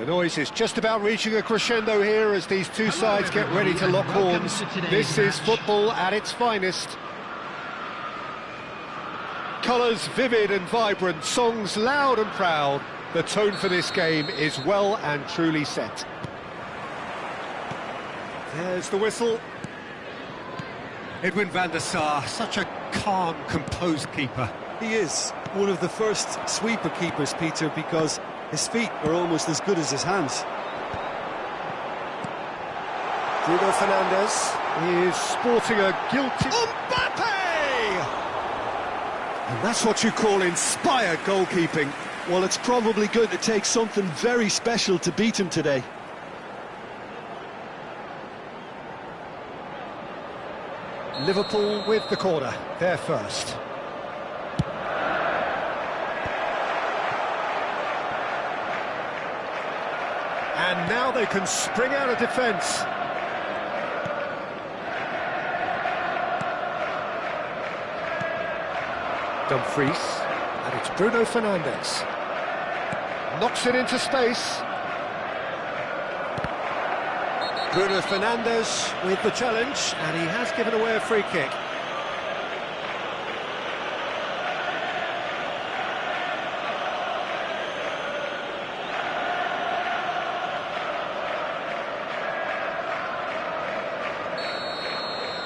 The noise is just about reaching a crescendo here as these two sides get ready to lock horns. This is football at its finest. Colours vivid and vibrant, songs loud and proud. The tone for this game is well and truly set. There's the whistle. Edwin van der Sar, such a calm, composed keeper. He is one of the first sweeper keepers, Peter, because his feet are almost as good as his hands. Bruno Fernandes is sporting a guilty... Mbappe! And that's what you call inspired goalkeeping. Well, it's probably going to take something very special to beat him today. Liverpool with the corner, they're first. And now they can spring out of defence. Dumfries, and it's Bruno Fernandes. Knocks it into space. Bruno Fernandes with the challenge, and he has given away a free kick.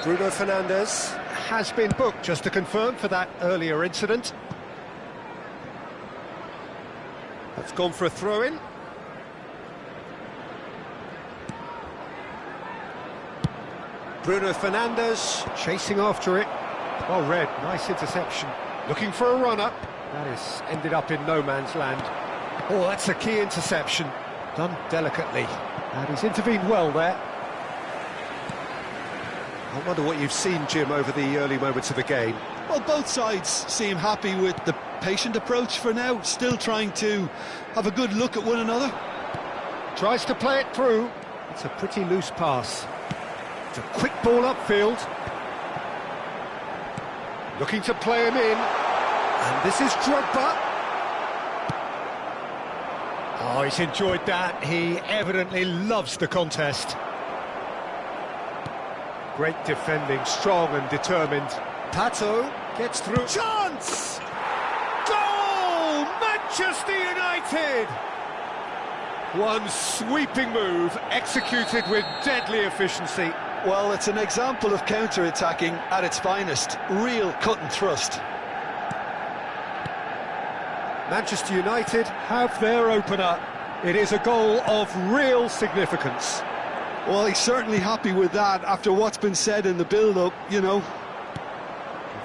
Bruno Fernandes has been booked, just to confirm, for that earlier incident. That's gone for a throw-in. Bruno Fernandes chasing after it. Well read, nice interception. Looking for a run-up. That has ended up in no man's land. Oh, that's a key interception. Done delicately. And he's intervened well there. I wonder what you've seen, Jim, over the early moments of the game. Well, both sides seem happy with the patient approach for now, still trying to have a good look at one another. Tries to play it through. It's a pretty loose pass. It's a quick ball upfield. Looking to play him in. And this is Drogba. Oh, he's enjoyed that. He evidently loves the contest. Great defending, strong and determined. Pato gets through. Chance! Goal! Manchester United! One sweeping move, executed with deadly efficiency. Well, it's an example of counter-attacking at its finest. Real cut and thrust. Manchester United have their opener. It is a goal of real significance. Well, he's certainly happy with that after what's been said in the build-up, you know.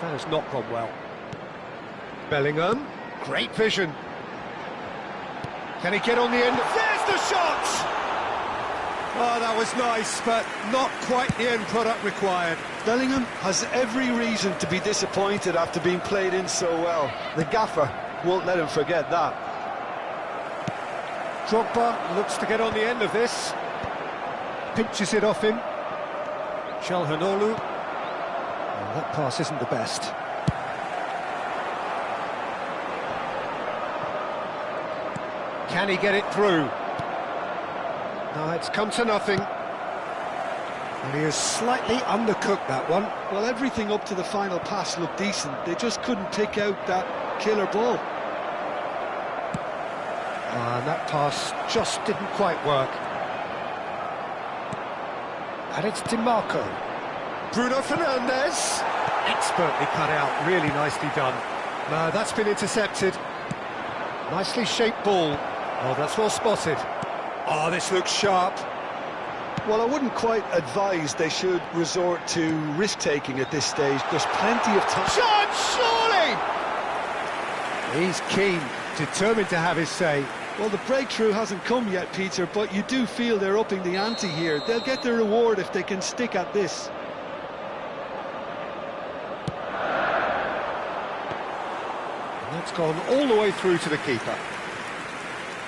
That has not gone well. Bellingham, great vision. Can he get on the end? There's the shot! Oh, that was nice, but not quite the end product required. Bellingham has every reason to be disappointed after being played in so well. The gaffer won't let him forget that. Drogba looks to get on the end of this. Pinches it off him. Calhanoglu. Oh, that pass isn't the best. Can he get it through? No, it's come to nothing. And he has slightly undercooked that one. Well, everything up to the final pass looked decent. They just couldn't pick out that killer ball. And that pass just didn't quite work. And it's DiMarco. Bruno Fernandes. Expertly cut out, really nicely done. No, that's been intercepted. Nicely shaped ball. Oh, that's well spotted. Oh, this looks sharp. Well, I wouldn't quite advise they should resort to risk-taking at this stage. There's plenty of time. Chance, surely! He's keen, determined to have his say. Well, the breakthrough hasn't come yet, Peter, but you do feel they're upping the ante here. They'll get their reward if they can stick at this. And that's gone all the way through to the keeper.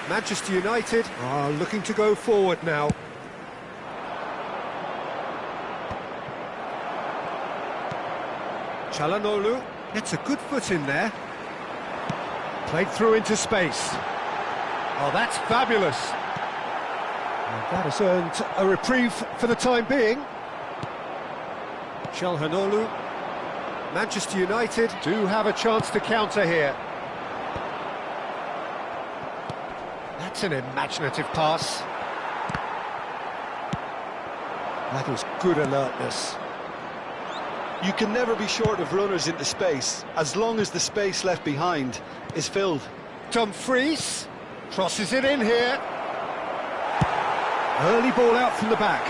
Manchester United are looking to go forward now. Calhanoglu gets a good foot in there. Played through into space. Oh, that's fabulous. And that has earned a reprieve for the time being. Çalhanoğlu. Manchester United do have a chance to counter here. That's an imaginative pass. That was good alertness. You can never be short of runners into space, as long as the space left behind is filled. Dumfries crosses it in here. Early ball out from the back.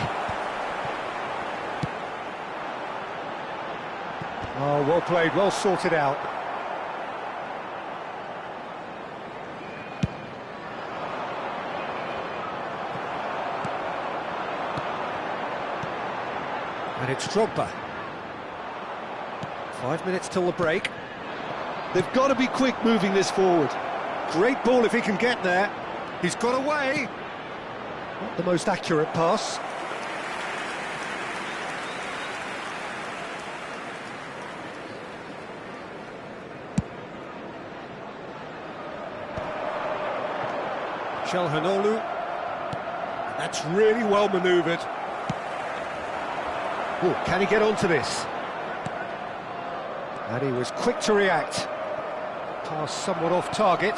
Oh, well played, well sorted out. And it's Drogba. 5 minutes till the break. They've got to be quick moving this forward. Great ball if he can get there. He's got away. Not the most accurate pass. Çalhanoğlu. That's really well manoeuvred. Oh, can he get onto this? And he was quick to react. Pass somewhat off target.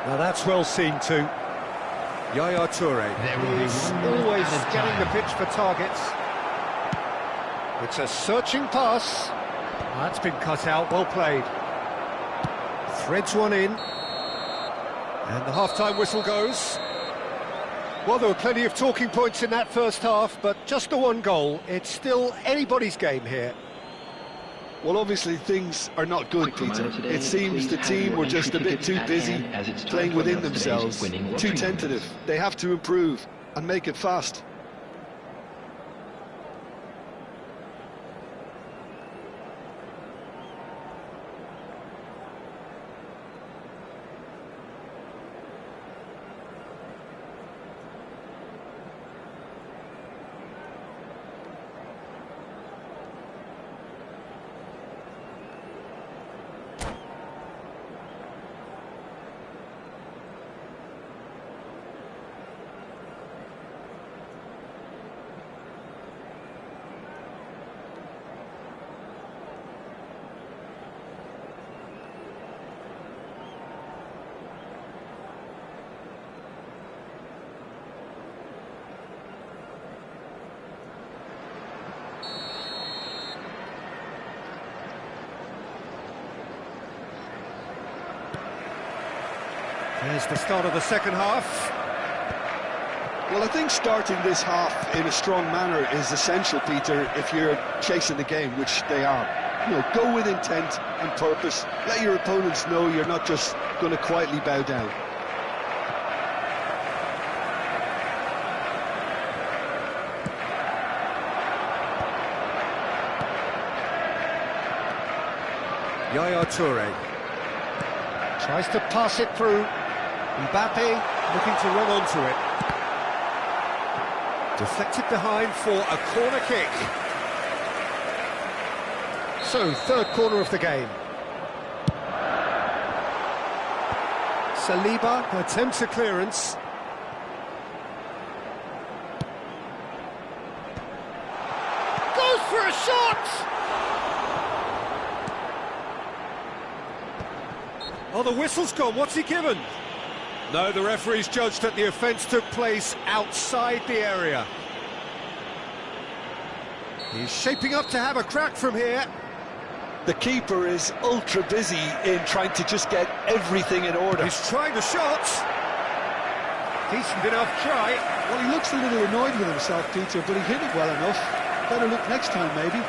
Now that's well seen too. Yaya Toure. He's always scanning the pitch for targets. It's a searching pass. That's been cut out, well played. Threads one in. And the half-time whistle goes. Well, there were plenty of talking points in that first half, but just the one goal. It's still anybody's game here. Well, obviously things are not good, Peter. It seems the team were just a bit too busy playing within themselves, too tentative. They have to improve and make it fast. Here's the start of the second half. Well, I think starting this half in a strong manner is essential, Peter, if you're chasing the game, which they are. You know, go with intent and purpose. Let your opponents know you're not just going to quietly bow down. Yaya Toure tries to pass it through. Mbappe looking to run onto it. Deflected behind for a corner kick. So, third corner of the game. Saliba attempts a clearance. Goes for a shot! Oh, the whistle's gone. What's he given? No, the referee's judged that the offence took place outside the area. He's shaping up to have a crack from here. The keeper is ultra busy in trying to just get everything in order. He's trying the shot. Decent enough try. Well, he looks a little annoyed with himself, Peter, but he hit it well enough. Better look next time, maybe.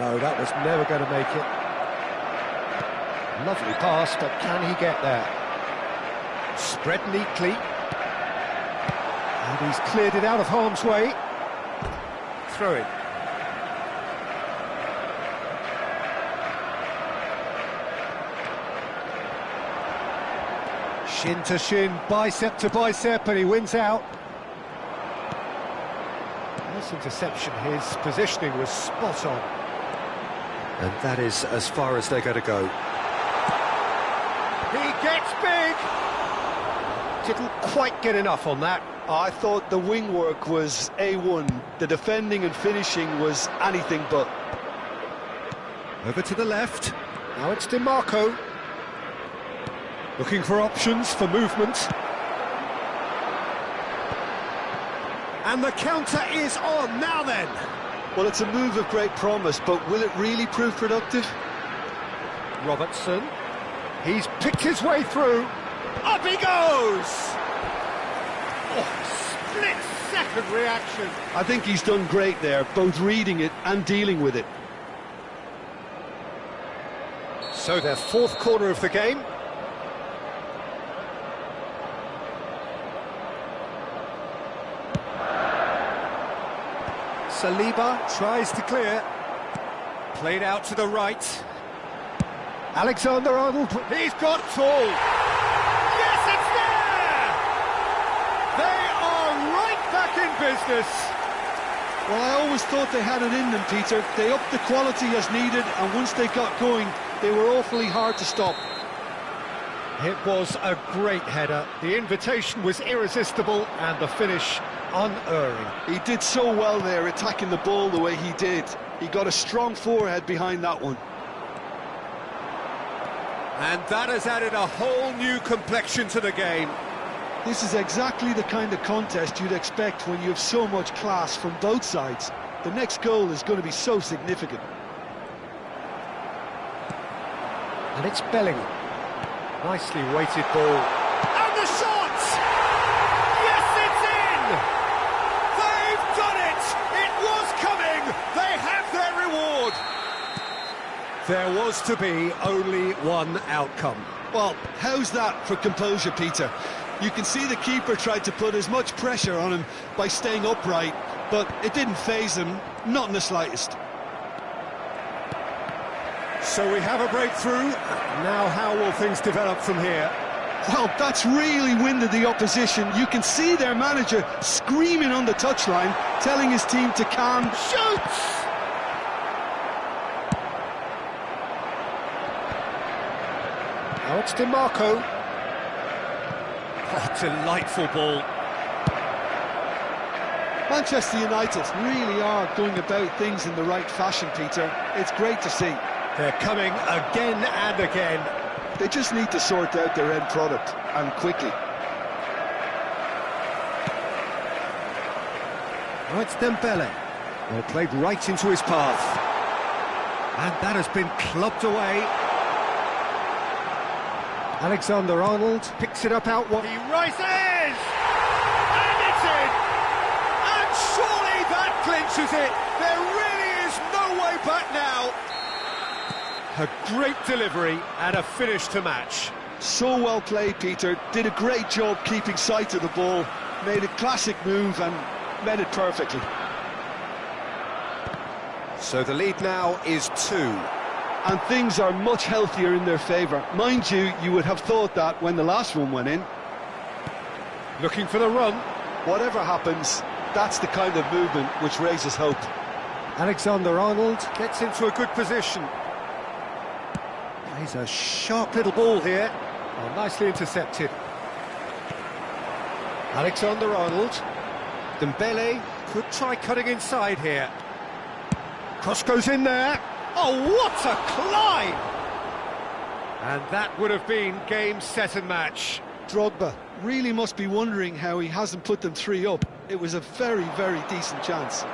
No, that was never going to make it. Lovely pass, but can he get there? Spread neatly. And he's cleared it out of harm's way. Throw it. Shin to shin, bicep to bicep, and he wins out. Nice interception, his positioning was spot on. And that is as far as they're going to go. He gets big! Didn't quite get enough on that. I thought the wing work was A1. The defending and finishing was anything but. Over to the left. Now it's DiMarco. Looking for options for movement. And the counter is on, now then. Well, it's a move of great promise, but will it really prove productive? Robertson. He's picked his way through. Up he goes! Oh, split-second reaction. I think he's done great there, both reading it and dealing with it. So their fourth corner of the game. Saliba tries to clear. Played out to the right. Alexander-Arnold, he's got tall. Yes, it's there! They are right back in business. Well, I always thought they had it in them, Peter. They upped the quality as needed, and once they got going, they were awfully hard to stop. It was a great header. The invitation was irresistible, and the finish unerring. He did so well there, attacking the ball the way he did. He got a strong forehead behind that one. And that has added a whole new complexion to the game. This is exactly the kind of contest you'd expect when you have so much class from both sides. The next goal is going to be so significant. And it's Bellingham. Nicely weighted ball. And the shot! Yes, it's in! They've done it! It was coming! They have their reward! There was to be only one outcome. Well, how's that for composure, Peter? You can see the keeper tried to put as much pressure on him by staying upright, but it didn't faze him, not in the slightest. So we have a breakthrough. Now how will things develop from here? Well, that's really winded the opposition. You can see their manager screaming on the touchline, telling his team to calm. Shoots! Now it's DiMarco. Oh, delightful ball. Manchester United really are going about things in the right fashion, Peter. It's great to see. They're coming again and again. They just need to sort out their end product, and quickly. Oh, it's Dembele. Well, played right into his path. And that has been clubbed away. Alexander-Arnold picks it up out what he rises! And it's in! And surely that clinches it! There really is no way back now! A great delivery and a finish to match. So well played, Peter. Did a great job keeping sight of the ball. Made a classic move and met it perfectly. So the lead now is 2. And things are much healthier in their favour. Mind you, you would have thought that when the last one went in. Looking for the run. Whatever happens, that's the kind of movement which raises hope. Alexander-Arnold gets into a good position. Plays a sharp little ball here. Oh, nicely intercepted. Alexander-Arnold. Dembele could try cutting inside here. Cross goes in there. Oh, what a climb! And that would have been game, set and match. Drogba really must be wondering how he hasn't put them 3 up. It was a very, very decent chance.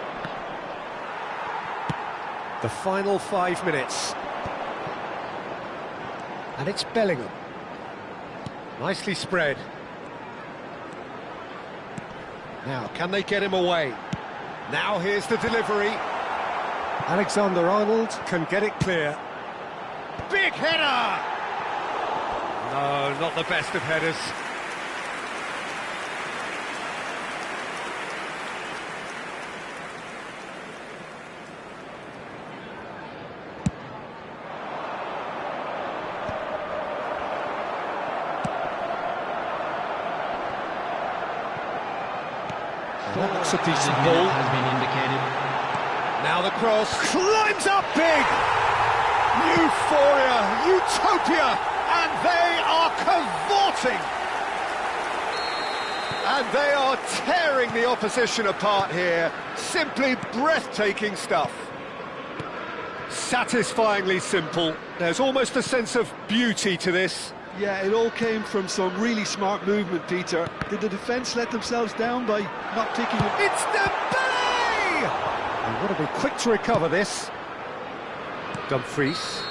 The final 5 minutes. And it's Bellingham. Nicely spread. Now, can they get him away? Now here's the delivery. Alexander-Arnold can get it clear. Big header! No, not the best of headers. That looks a decent ball. Has been indicated. Now the cross climbs up big! Euphoria, utopia, and they are cavorting. And they are tearing the opposition apart here. Simply breathtaking stuff. Satisfyingly simple. There's almost a sense of beauty to this. Yeah, it all came from some really smart movement, Peter. Did the defence let themselves down by not taking it? It's Dembele! They want to be quick to recover this. Dumfries.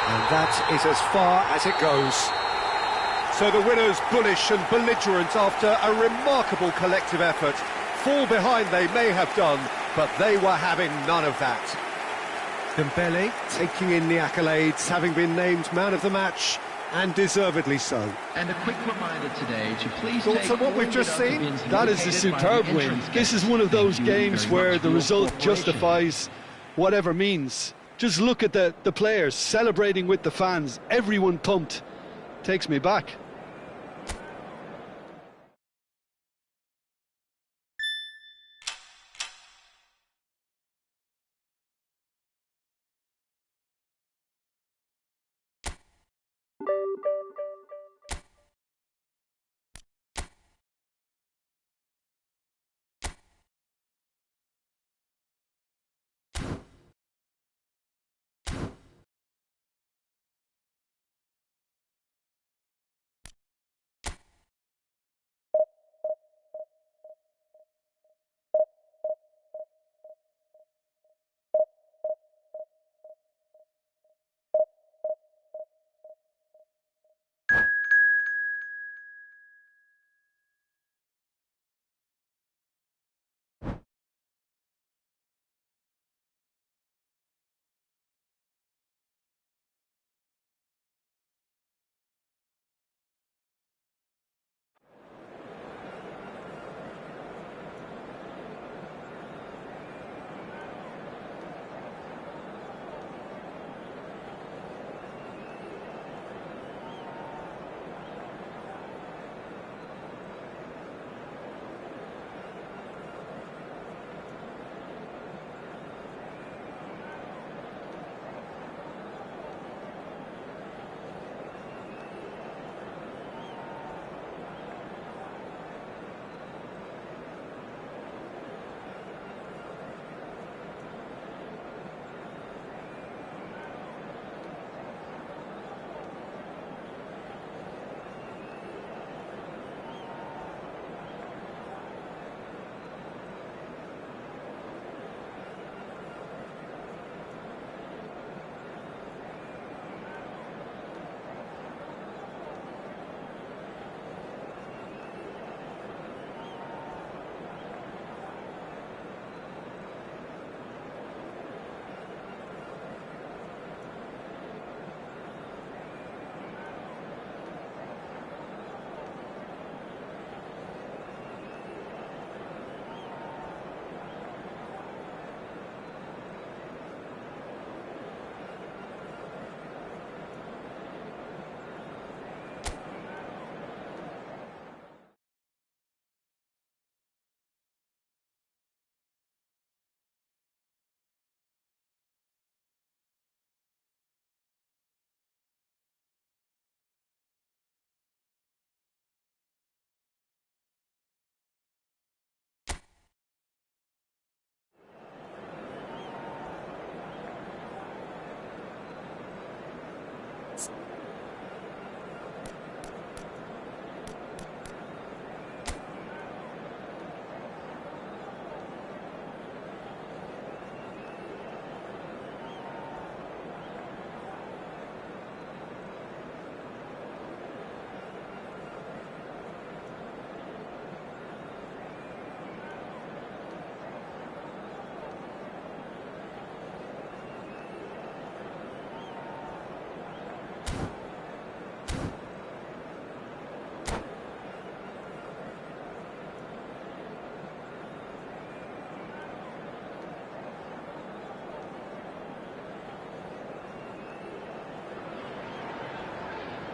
And that is as far as it goes. So the winners bullish and belligerent after a remarkable collective effort. Fall behind they may have done, but they were having none of that. Dembele taking in the accolades, having been named man of the match, and deservedly so. And a quick reminder today to please Thoughts on what we've just seen? That is a superb win. This is one of those games where the result justifies whatever means. Just look at the players celebrating with the fans, everyone pumped. Takes me back.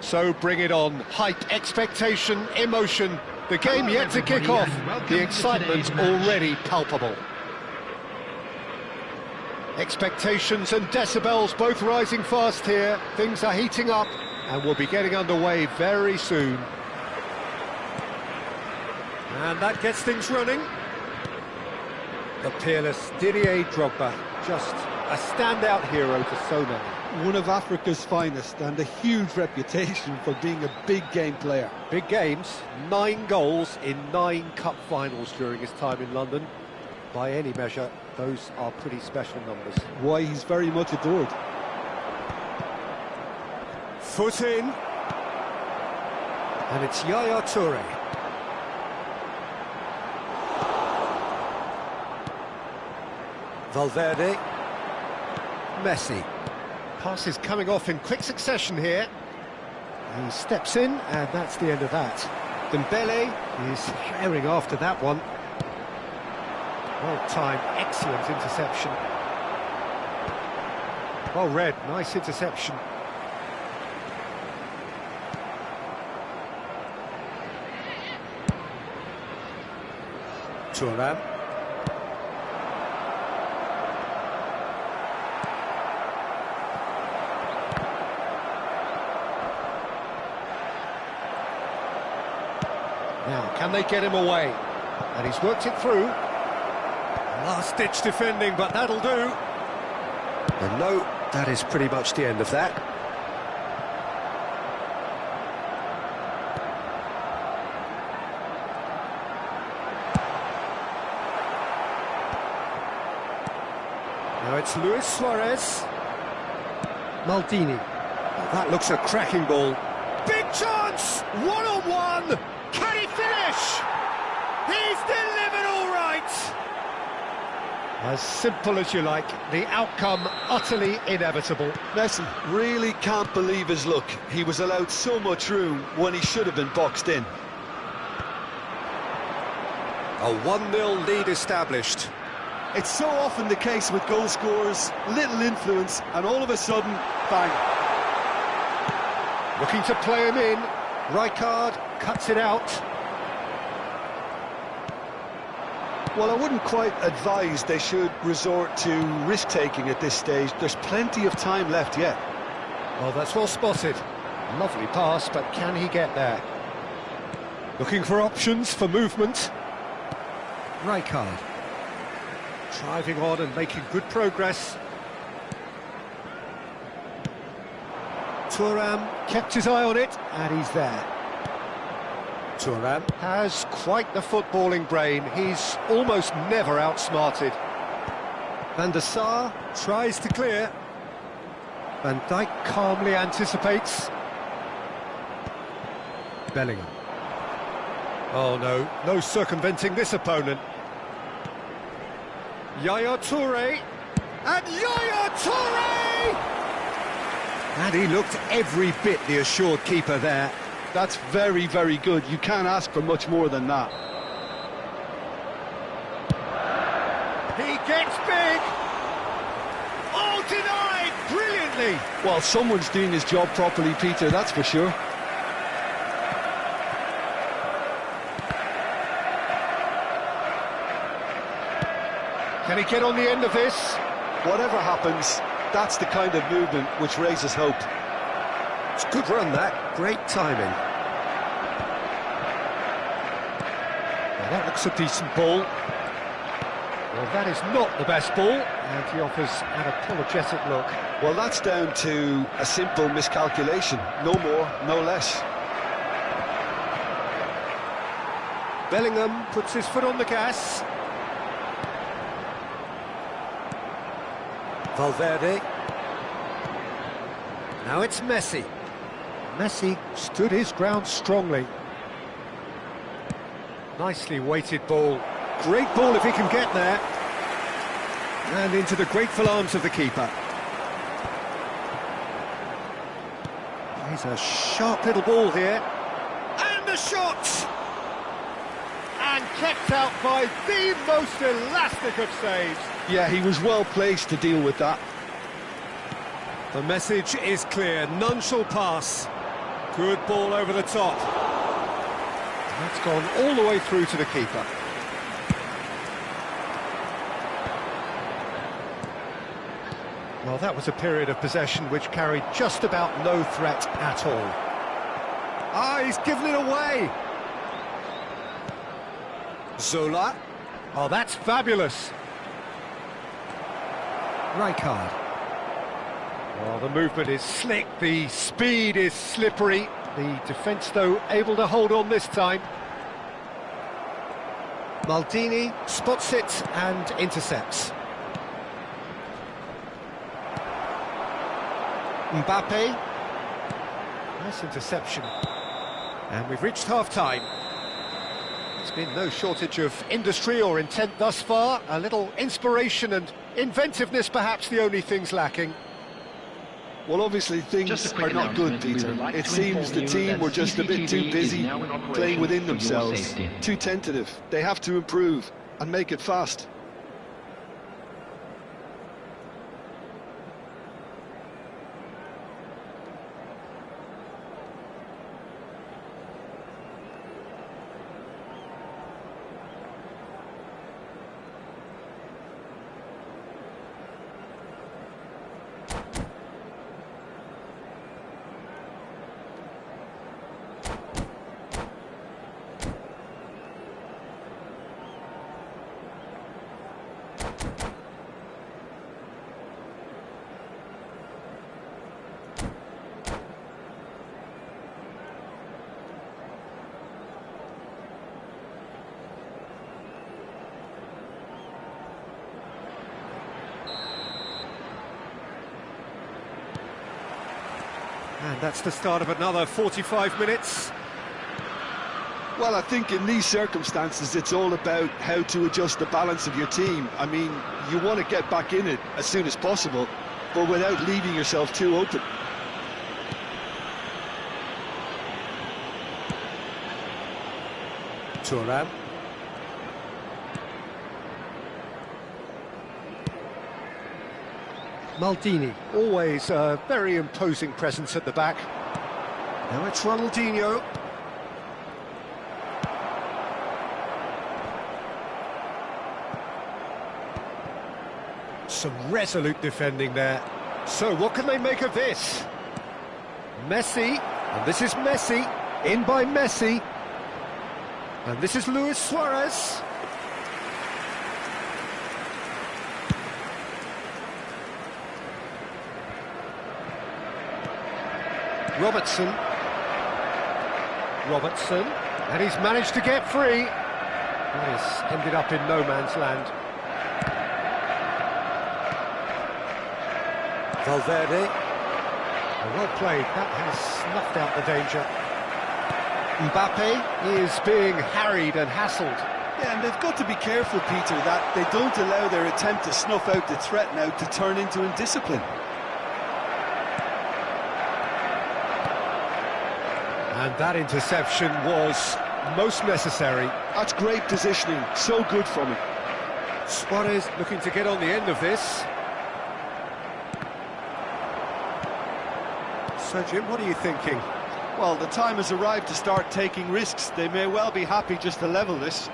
So bring it on. Hype, expectation, emotion. The game yet to kick off. The excitement already palpable. Expectations and decibels both rising fast here. Things are heating up and we'll be getting underway very soon. And that gets things running. The peerless Didier Drogba, just a standout hero to so many. One of Africa's finest and a huge reputation for being a big game player. Big games, 9 goals in 9 cup finals during his time in London. By any measure, those are pretty special numbers. Why, he's very much adored. Foot in. And it's Yaya Toure. Valverde. Messi. Passes coming off in quick succession here. He steps in, and that's the end of that. Dembele is herring after that one. Well-timed, excellent interception. Well read, nice interception. Thuram. Now, can they get him away? And he's worked it through. Last-ditch defending, but that'll do. And no, that is pretty much the end of that. Now it's Luis Suarez. Maldini. Well, that looks a cracking ball. Big chance! One-on-one! Can he finish? He's delivered all right! As simple as you like, the outcome utterly inevitable. Messi really can't believe his luck. He was allowed so much room when he should have been boxed in. A 1-0 lead established. It's so often the case with goal scorers, little influence, and all of a sudden, bang. Looking to play him in. Rijkaard cuts it out. Well, I wouldn't quite advise they should resort to risk-taking at this stage. There's plenty of time left yet. Well, that's well spotted. Lovely pass, but can he get there? Looking for options for movement. Rijkaard. Driving on and making good progress. Thuram kept his eye on it, and he's there. Thuram has quite the footballing brain. He's almost never outsmarted. Van der Sar tries to clear. Van Dijk calmly anticipates. Bellingham. Oh no, no circumventing this opponent. Yaya Toure. And Yaya Toure! And he looked every bit the assured keeper there. That's very, very good. You can't ask for much more than that. He gets big! Oh, denied! Brilliantly! Well, someone's doing his job properly, Peter, that's for sure. Can he get on the end of this? Whatever happens, that's the kind of movement which raises hope. It's a good run, that. Great timing. Well, that looks a decent ball. Well, that is not the best ball, and he offers an apologetic look. Well, that's down to a simple miscalculation. No more, no less. Bellingham puts his foot on the gas. Valverde. Now it's Messi. Messi stood his ground strongly. Nicely weighted ball. Great ball if he can get there. And into the grateful arms of the keeper. He's a sharp little ball here. And the shot! And kept out by the most elastic of saves. Yeah, he was well placed to deal with that. The message is clear, none shall pass. Good ball over the top. That's gone all the way through to the keeper. Well, that was a period of possession which carried just about no threat at all. Ah, he's given it away! Zola. Oh, that's fabulous! Rijkaard. Oh, the movement is slick, the speed is slippery. The defence, though, able to hold on this time. Maldini spots it and intercepts. Mbappe. Nice interception. And we've reached half-time. There's been no shortage of industry or intent thus far. A little inspiration and inventiveness, perhaps the only things lacking. Well, obviously things are not good, Peter. It seems the team were just a bit too busy playing within themselves, too tentative. They have to improve and make it fast. And that's the start of another 45 minutes. Well, I think in these circumstances, it's all about how to adjust the balance of your team. I mean, you want to get back in it as soon as possible, but without leaving yourself too open. Thuram. Maldini, always a very imposing presence at the back. Now it's Ronaldinho. Some resolute defending there. So what can they make of this? Messi, and this is Messi, in by Messi. And this is Luis Suarez. Robertson, and he's managed to get free. That has ended up in no man's land. Valverde, well played, that has snuffed out the danger. Mbappe is being harried and hassled. Yeah, and they've got to be careful, Peter, that they don't allow their attempt to snuff out the threat now to turn into indiscipline. And that interception was most necessary. That's great positioning, so good from him. Suarez looking to get on the end of this. So, Jim, what are you thinking? Well, the time has arrived to start taking risks. They may well be happy just to level this.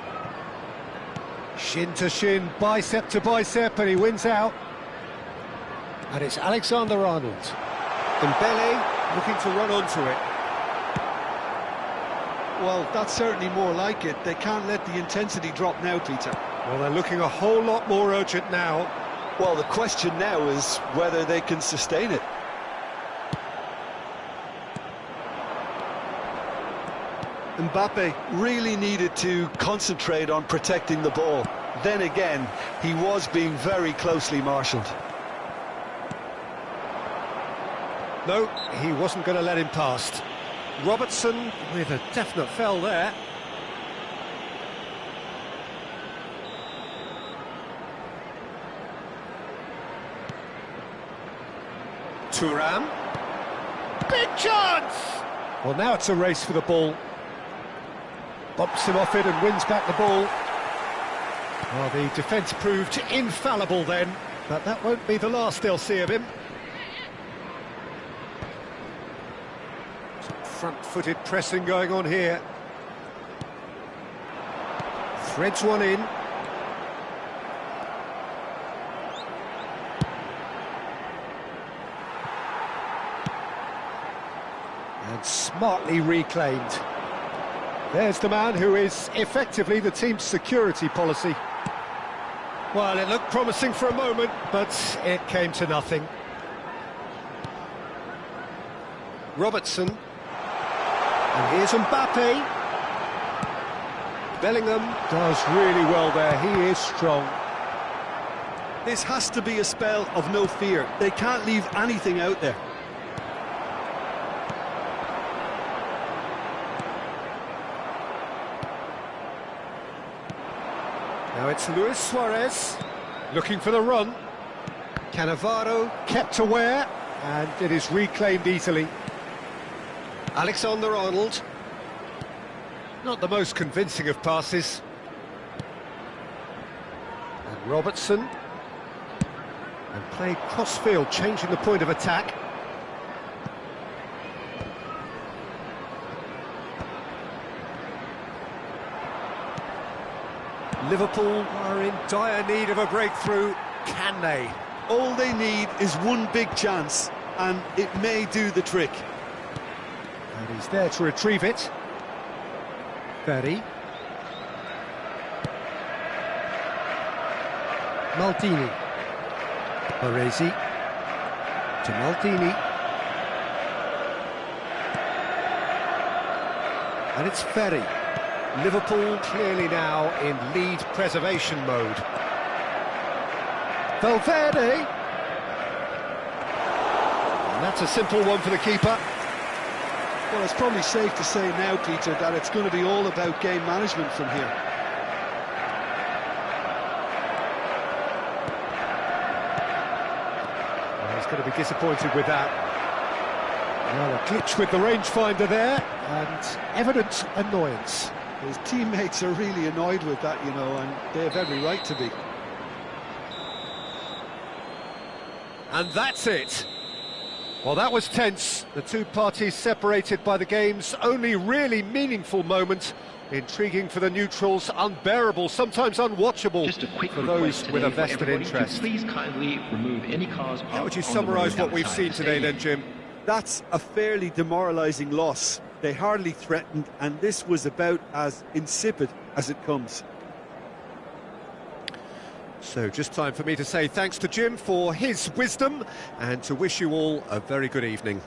Shin to shin, bicep to bicep, and he wins out. And it's Alexander-Arnold. Dembele looking to run onto it. Well, that's certainly more like it. They can't let the intensity drop now, Peter. Well, they're looking a whole lot more urgent now. Well, the question now is whether they can sustain it. Mbappe really needed to concentrate on protecting the ball. Then again, he was being very closely marshalled. No, he wasn't going to let him past. Robertson with a definite foul there. Thuram. Big chance! Well, now it's a race for the ball. Bumps him off it and wins back the ball. Well, the defence proved infallible then, but that won't be the last they'll see of him. Front-footed pressing going on here. Threads one in. And smartly reclaimed. There's the man who is effectively the team's security policy. Well, it looked promising for a moment, but it came to nothing. Robertson. And here's Mbappe. Bellingham does really well there, he is strong. This has to be a spell of no fear. They can't leave anything out there. Now it's Luis Suarez, looking for the run. Cannavaro kept aware, and it is reclaimed easily. Alexander-Arnold. Not the most convincing of passes. And Robertson. And played cross-field, changing the point of attack. Liverpool are in dire need of a breakthrough. Can they? All they need is one big chance, and it may do the trick. And he's there to retrieve it. Ferry. Maldini. Baresi. To Maldini. And it's Ferry. Liverpool clearly now in lead preservation mode. Valverde. And that's a simple one for the keeper. Well, it's probably safe to say now, Peter, that it's going to be all about game management from here. Well, he's going to be disappointed with that. Well, a glitch with the rangefinder there, and evident annoyance. His teammates are really annoyed with that, you know, and they have every right to be. And that's it. Well, that was tense. The two parties separated by the game's only really meaningful moment. Intriguing for the neutrals, unbearable, sometimes unwatchable Just a quick for request those with a today for vested everybody to interest. Please kindly remove any cars How would you parked on the summarise road what we've outside seen the today stadium. then, Jim? That's a fairly demoralising loss. They hardly threatened, and this was about as insipid as it comes. So just time for me to say thanks to Jim for his wisdom and to wish you all a very good evening.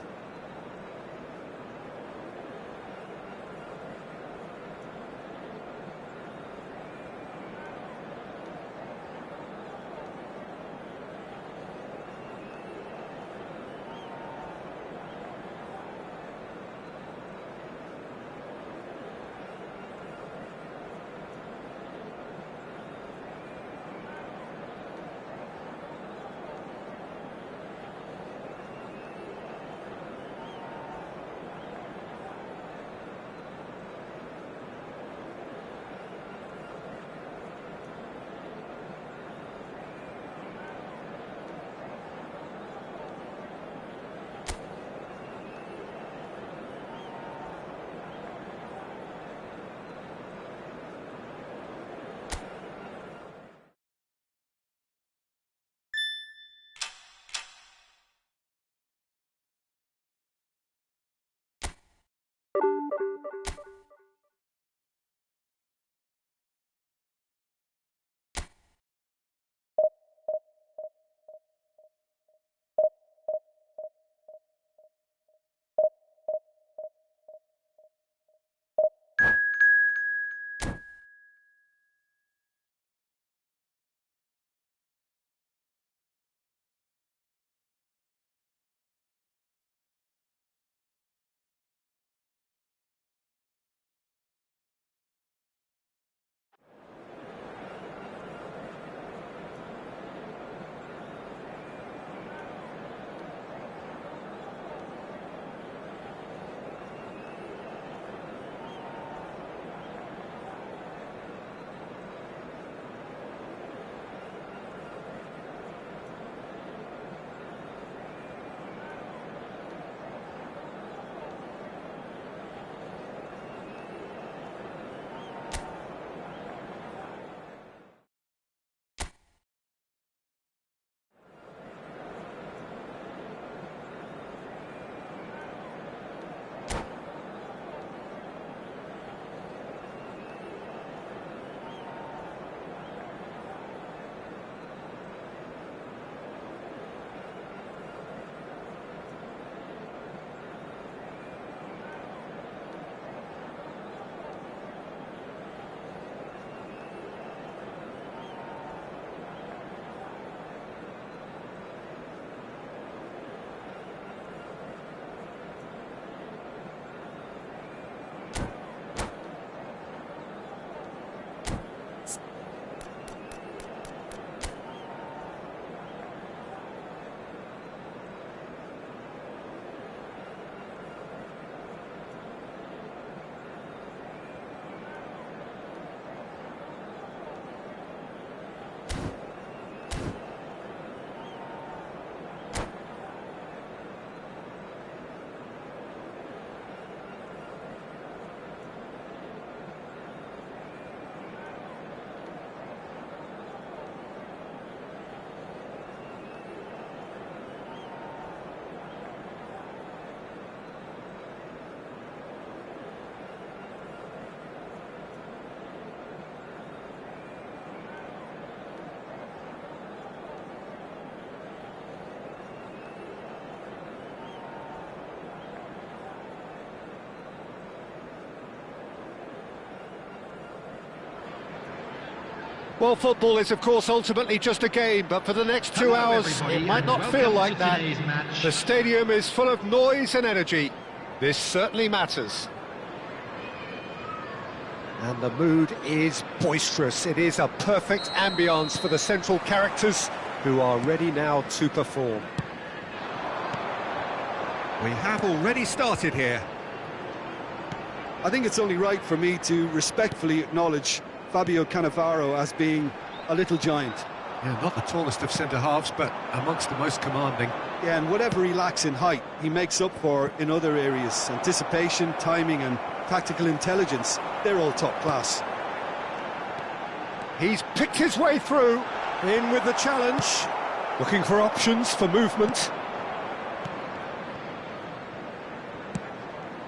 Well, football is, of course, ultimately just a game, but for the next 2 hours, it might not feel like that. The stadium is full of noise and energy. This certainly matters. And the mood is boisterous. It is a perfect ambience for the central characters who are ready now to perform. We have already started here. I think it's only right for me to respectfully acknowledge Fabio Cannavaro as being a little giant. Yeah, not the tallest of centre-halves, but amongst the most commanding. Yeah, and whatever he lacks in height, he makes up for in other areas. Anticipation, timing and tactical intelligence, they're all top class. He's picked his way through, in with the challenge, looking for options for movement.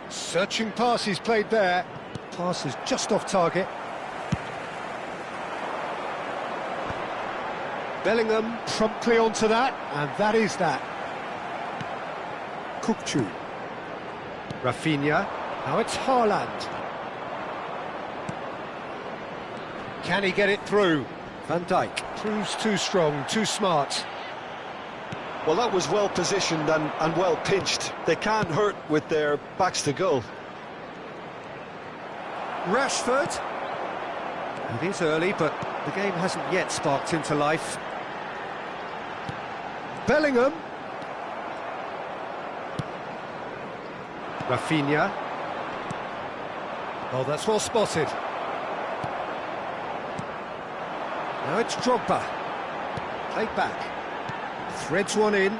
Searching pass he's played there. Pass is just off target. Bellingham promptly onto that, and that is that. Kukçu. Rafinha. Now it's Haaland. Can he get it through? Van Dijk proves too strong, too smart. Well, that was well positioned and well pinched. They can't hurt with their backs to goal. Rashford. It is early, but the game hasn't yet sparked into life. Bellingham. Rafinha. Oh, that's well spotted. Now it's Drogba. Played back. Threads one in.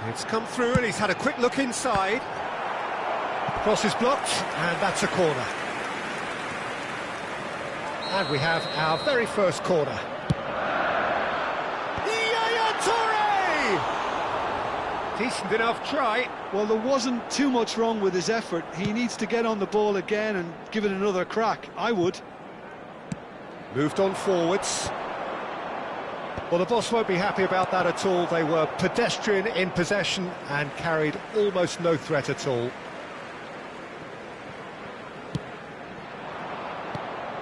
It's come through and he's had a quick look inside. Cross is blocked, and that's a corner. And we have our very first corner. Yaya Toure! Decent enough try. Well, there wasn't too much wrong with his effort. He needs to get on the ball again and give it another crack. I would. Moved on forwards. Well, the boss won't be happy about that at all. They were pedestrian in possession and carried almost no threat at all.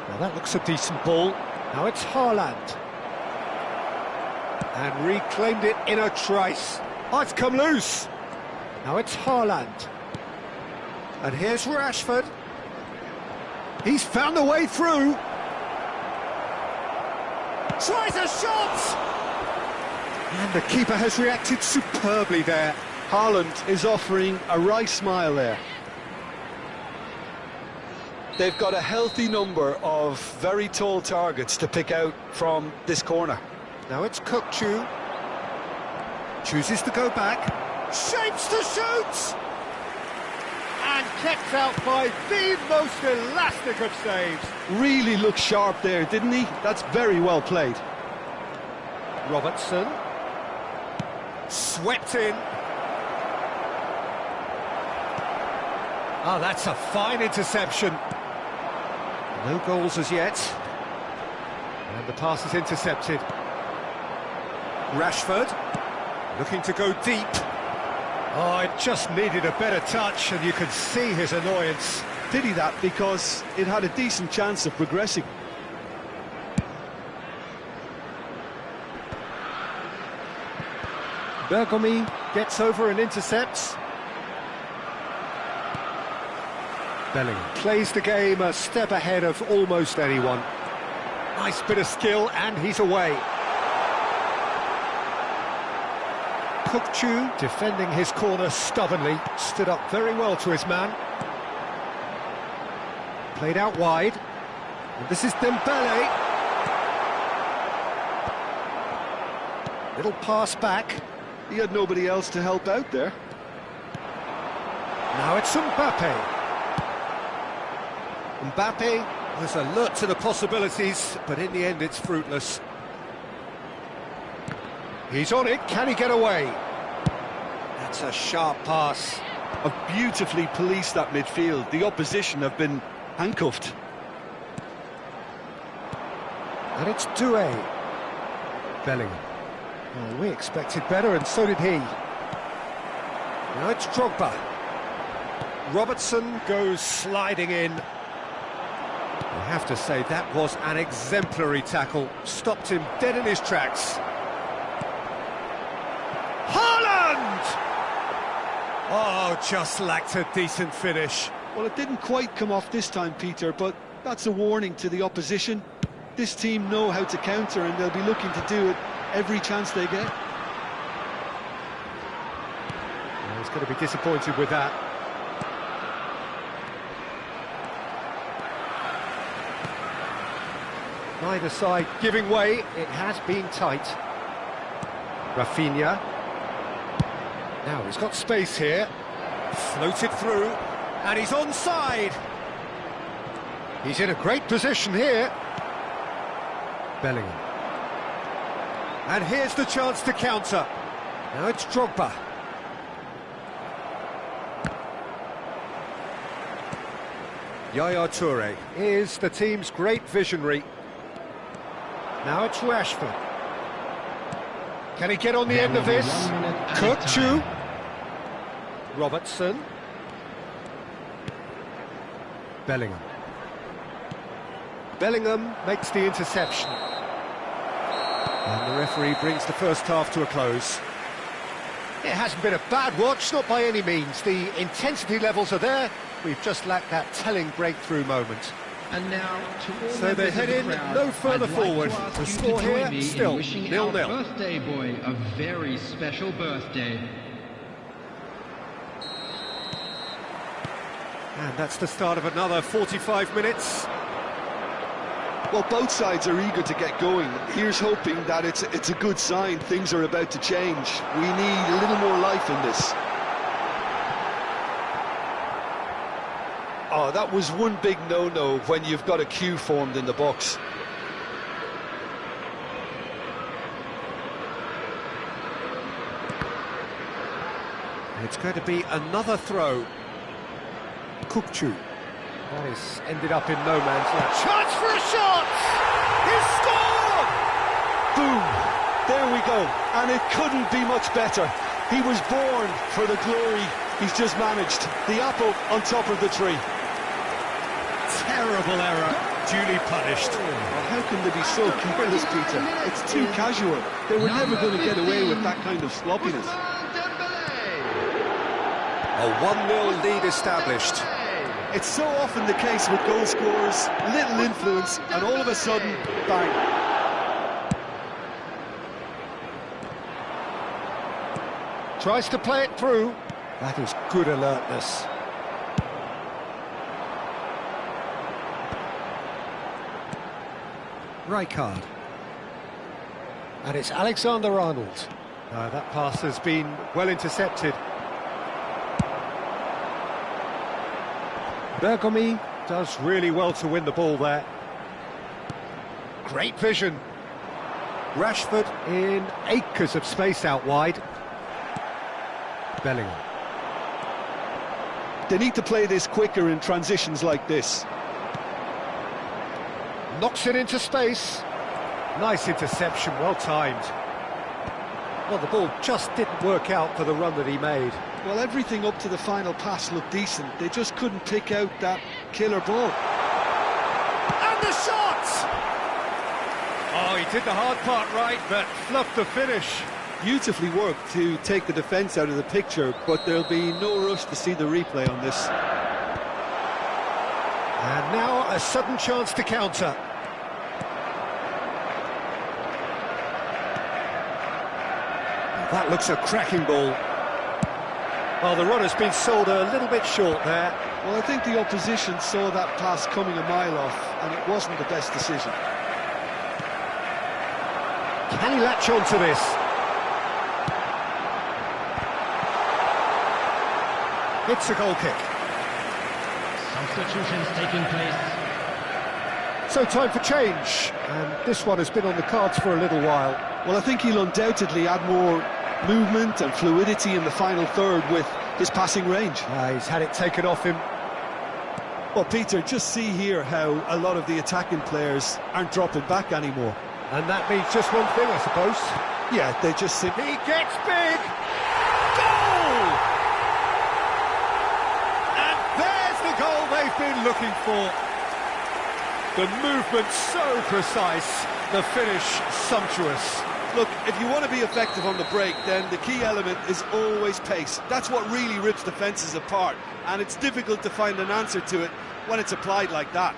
Now that looks a decent ball. Now it's Haaland. And reclaimed it in a trice. Oh, it's come loose. Now it's Haaland. And here's Rashford. He's found a way through. Tries a shot! And the keeper has reacted superbly there. Haaland is offering a wry smile there. They've got a healthy number of very tall targets to pick out from this corner. Now it's Kukçu. Chooses to go back. Shapes to shoot! And kept out by the most elastic of saves. Really looked sharp there, didn't he? That's very well played. Robertson. Swept in. Oh, that's a fine interception. No goals as yet. And the pass is intercepted. Rashford. Looking to go deep. Oh, it just needed a better touch, and you could see his annoyance. Pity that, because it had a decent chance of progressing. Bergomi gets over and intercepts. Bellingham plays the game a step ahead of almost anyone. Nice bit of skill, and he's away. Kukçu defending his corner stubbornly, stood up very well to his man. Played out wide, and this is Dembele. Little pass back. He had nobody else to help out there. Now it's Mbappe. Mbappe was alert to the possibilities, but in the end it's fruitless. He's on it, can he get away? That's a sharp pass. Have beautifully policed that midfield. The opposition have been handcuffed. And it's Doué. Bellingham. Oh, we expected better, and so did he. Now it's Drogba. Robertson goes sliding in. He have to say, that was an exemplary tackle. Stopped him dead in his tracks. Haaland! Oh, just lacked a decent finish. Well, it didn't quite come off this time, Peter, but that's a warning to the opposition. This team know how to counter, and they'll be looking to do it every chance they get. He's going to be disappointed with that. Neither side giving way. It has been tight. Rafinha. Now he's got space here. Floated through, and he's onside. He's in a great position here. Bellingham. And here's the chance to counter. Now it's Drogba. Yaya Toure is the team's great visionary. Now it's Rashford. Can he get on the end of this? Kukçu. Robertson. Bellingham. Bellingham makes the interception. And the referee brings the first half to a close. It hasn't been a bad watch, not by any means. The intensity levels are there. We've just lacked that telling breakthrough moment. And now, to all So they head in no further forward. The score here, still 0-0. Birthday boy a very special birthday. And that's the start of another 45 minutes. Well, both sides are eager to get going. Here's hoping that it's a good sign. Things are about to change. We need a little more life in this. Oh, that was one big no-no when you've got a queue formed in the box. It's going to be another throw. Kukçu. That is ended up in no man's land. Chance for a shot! He's scored! Boom! There we go. And it couldn't be much better. He was born for the glory he's just managed. The apple on top of the tree. Terrible error, duly punished. Well, how can they be so careless, Peter? It's too casual. They were never going to get away with that kind of sloppiness. A 1-0 lead established. It's so often the case with goal scorers, little influence, and all of a sudden, bang. Tries to play it through. That is good alertness. Rijkaard. And it's Alexander-Arnold. That pass has been well intercepted. Bergomi does really well to win the ball there. Great vision. Rashford in acres of space out wide. Bellingham. They need to play this quicker in transitions like this. Knocks it into space. Nice interception, well timed. Well, the ball just didn't work out for the run that he made. Well, everything up to the final pass looked decent. They just couldn't pick out that killer ball. And the shot! Oh, he did the hard part right, but fluffed the finish. Beautifully worked to take the defence out of the picture, but there'll be no rush to see the replay on this. And now a sudden chance to counter. That looks a cracking ball. Well, the run has been sold a little bit short there. Well, I think the opposition saw that pass coming a mile off, and it wasn't the best decision. Can he latch on to this? It's a goal kick. Substitutions taking place. So time for change, and this one has been on the cards for a little while. Well, I think he'll undoubtedly add more movement and fluidity in the final third with his passing range. He's had it taken off him. Well, Peter, just see here how a lot of the attacking players aren't dropping back anymore. And that means just one thing, I suppose. Yeah, they just simply... He gets big! Goal! And there's the goal they've been looking for. The movement so precise, the finish sumptuous. Look, if you want to be effective on the break, then the key element is always pace. That's what really rips defences apart, and it's difficult to find an answer to it when it's applied like that.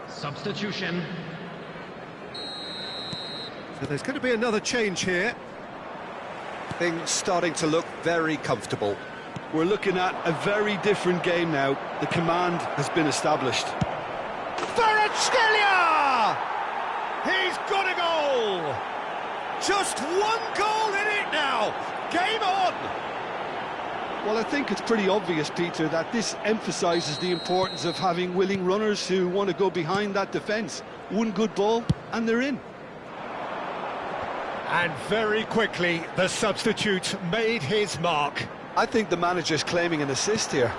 Substitution. So there's going to be another change here. Things starting to look very comfortable. We're looking at a very different game now. The command has been established. Kvaratskhelia! He's got a goal! Just one goal in it now! Game on! Well, I think it's pretty obvious, Peter, that this emphasises the importance of having willing runners who want to go behind that defence. One good ball, and they're in. And very quickly, the substitute made his mark. I think the manager's claiming an assist here.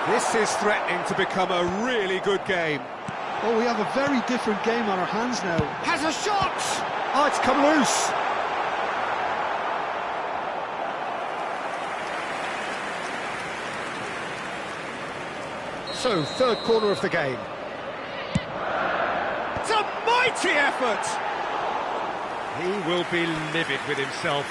This is threatening to become a really good game. Oh, we have a very different game on our hands now. Has a shot! Oh, it's come loose. So, third corner of the game. It's a mighty effort! He will be livid with himself.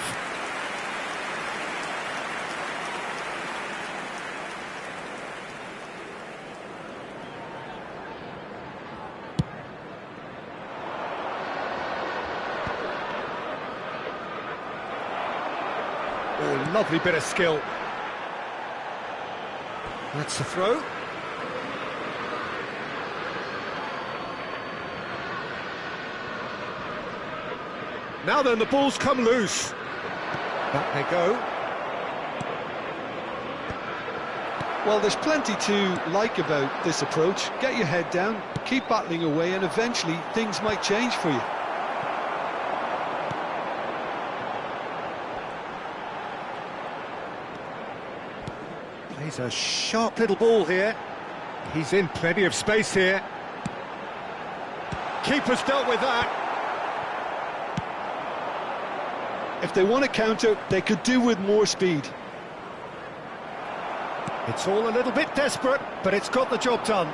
Oh, lovely bit of skill. That's the throw. Now then, the ball's come loose. Back they go. Well, there's plenty to like about this approach. Get your head down, keep battling away, and eventually things might change for you. Plays a sharp little ball here. He's in plenty of space here. Keeper's dealt with that. If they want to counter, they could do with more speed. It's all a little bit desperate, but it's got the job done.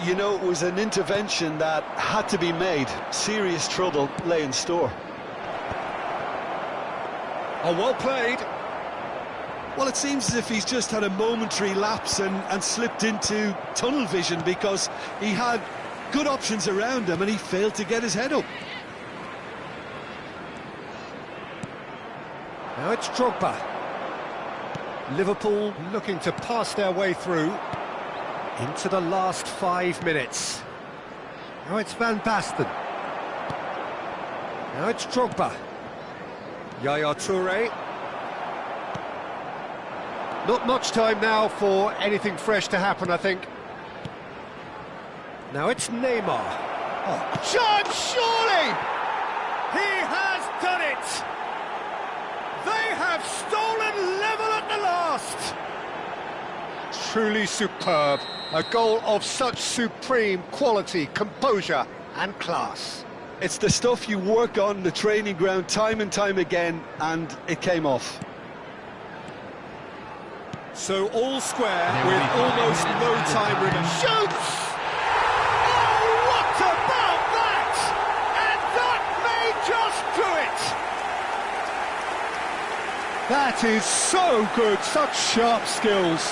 You know, it was an intervention that had to be made. Serious trouble lay in store. Oh, well played. Well, it seems as if he's just had a momentary lapse and slipped into tunnel vision, because he had good options around him and he failed to get his head up. Now it's Drogba. Liverpool looking to pass their way through into the last 5 minutes. Now it's Van Basten. Now it's Drogba. Yaya Toure. Not much time now for anything fresh to happen, I think. Now it's Neymar. Oh, chance, surely! He has done it! They have stolen level at the last! Truly superb. A goal of such supreme quality, composure and class. It's the stuff you work on the training ground time and time again, and it came off. So all square with almost no time remaining. Shoots! Oh, what about that? And that may just do it! That is so good, such sharp skills.